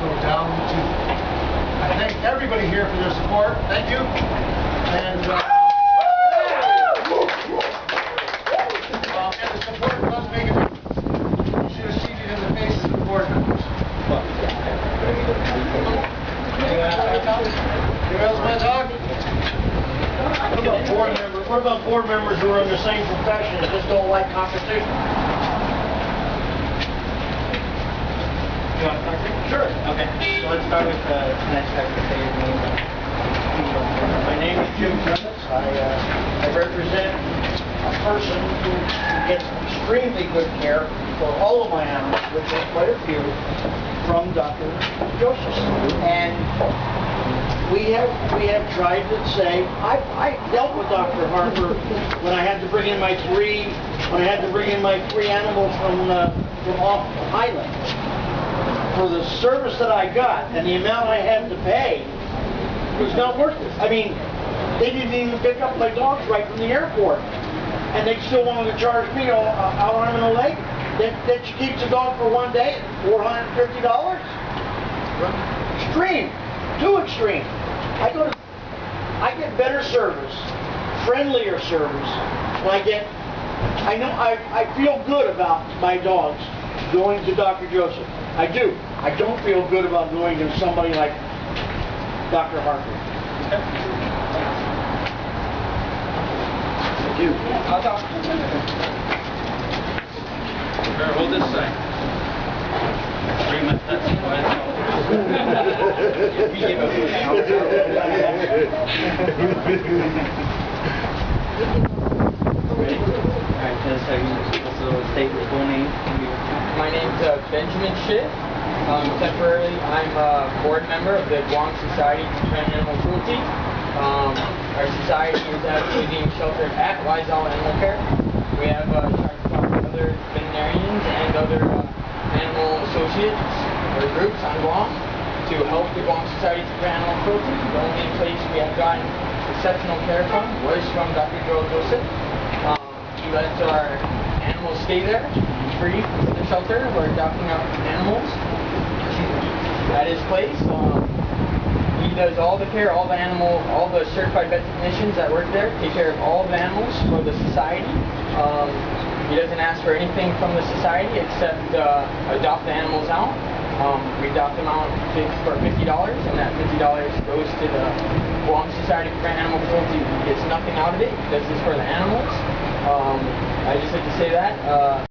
go down to. I thank everybody here for their support. Thank you. And the support does make a difference. You should have seen it in the faces of the board members. Anyone else want to talk? What about board members who are in the same profession and just don't like competition? You want to start? Sure. Okay. So let's start with next time to say your name. My name is Jim Clements. I represent a person who gets extremely good care for all of my animals, which are quite a few, from Dr. Joseph. And we have tried to say, I dealt with Dr. Harper when I had to bring in my three animals from off the Highland. For the service that I got and the amount I had to pay, it was not worth it. I mean, they didn't even pick up my dogs right from the airport, and they still wanted to charge me an arm and a leg. That she keeps a dog for one day at $450. Extreme, too extreme. I get better service, friendlier service, and I feel good about my dogs going to Dr. Joseph. I do. I don't feel good about going to somebody like Dr. Harper. I do. I'll talk. Sure, hold this side. Bring my touch. Alright, so you also state your full name. My name's Benjamin Schiff. Temporarily, I'm a board member of the Guam Society to Prevent Animal Cruelty. Our society is actually being sheltered at Wysall Animal Care. We have tried to talk to other veterinarians and other animal associates or groups on Guam to help the Guam Society to Prevent Animal Cruelty. The only place we have gotten exceptional care from was from Dr. Joel Joseph. He lets our animals stay there free in the shelter. We're adopting out animals at his place. He does all the care, all the certified vet technicians that work there take care of all the animals for the society. He doesn't ask for anything from the society except adopt the animals out. We adopt them out for $50, and that $50 goes to the Guam Society to Prevent Animal Cruelty. He gets nothing out of it. He does this for the animals. I just like to say that.